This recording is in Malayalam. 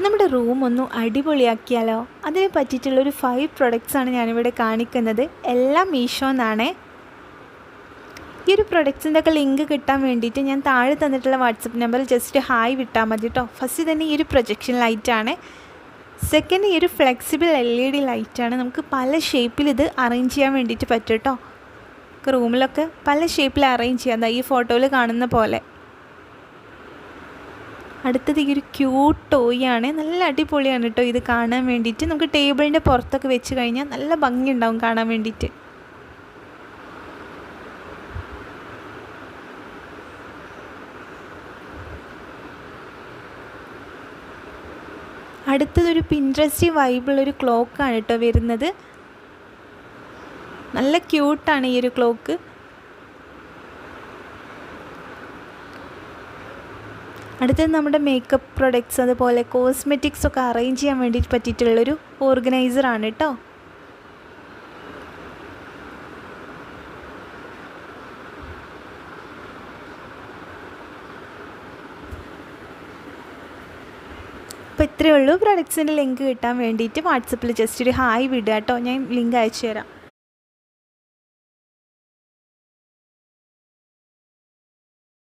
നമ്മുടെ റൂം ഒന്ന് അടിപൊളിയാക്കിയാലോ? അതിനെ പറ്റിയിട്ടുള്ളൊരു 5 പ്രൊഡക്ട്സാണ് ഞാനിവിടെ കാണിക്കുന്നത്. എല്ലാം മീഷോന്നാണേ. ഈ ഒരു പ്രൊഡക്ട്സിൻ്റെ ഒക്കെ ലിങ്ക് കിട്ടാൻ വേണ്ടിയിട്ട് ഞാൻ താഴെ തന്നിട്ടുള്ള വാട്സപ്പ് നമ്പറിൽ ജസ്റ്റ് ഹായ് വിട്ടാൽ മതി കേട്ടോ. ഫസ്റ്റ് തന്നെ ഈ ഒരു പ്രൊജക്ഷൻ ലൈറ്റാണ്. സെക്കൻഡ് ഈ ഒരു ഫ്ലെക്സിബിൾ LED ലൈറ്റാണ്. നമുക്ക് പല ഷേപ്പിൽ ഇത് അറേഞ്ച് ചെയ്യാൻ വേണ്ടിയിട്ട് പറ്റും കേട്ടോ. റൂമിലൊക്കെ പല ഷേപ്പിൽ അറേഞ്ച് ചെയ്യാം, ഈ ഫോട്ടോയിൽ കാണുന്ന പോലെ. അടുത്തത് ഈ ഒരു ക്യൂട്ട് ടോയാണ്. നല്ല അടിപൊളിയാണ് കേട്ടോ ഇത് കാണാൻ വേണ്ടിയിട്ട്. നമുക്ക് ടേബിളിൻ്റെ പുറത്തൊക്കെ വെച്ച് കഴിഞ്ഞാൽ നല്ല ഭംഗിയുണ്ടാവും കാണാൻ വേണ്ടിയിട്ട്. അടുത്തതൊരു പിൻട്രസ്റ്റ് വൈബുള്ളൊരു ക്ലോക്കാണ് കേട്ടോ വരുന്നത്. നല്ല ക്യൂട്ടാണ് ഈ ഒരു ക്ലോക്ക്. അടുത്തത് നമ്മുടെ മേക്കപ്പ് പ്രൊഡക്ട്സ് അതുപോലെ കോസ്മെറ്റിക്സ് ഒക്കെ അറേഞ്ച് ചെയ്യാൻ വേണ്ടിയിട്ട് പറ്റിയിട്ടുള്ളൊരു ഓർഗനൈസറാണ് കേട്ടോ. അപ്പോൾ ഇത്രയേ ഉള്ളൂ. പ്രൊഡക്ട്സിൻ്റെ ലിങ്ക് കിട്ടാൻ വേണ്ടിയിട്ട് വാട്സപ്പിൽ ജസ്റ്റ് ഒരു ഹായ് വിടുക കേട്ടോ. ഞാൻ ലിങ്ക് അയച്ചു തരാം.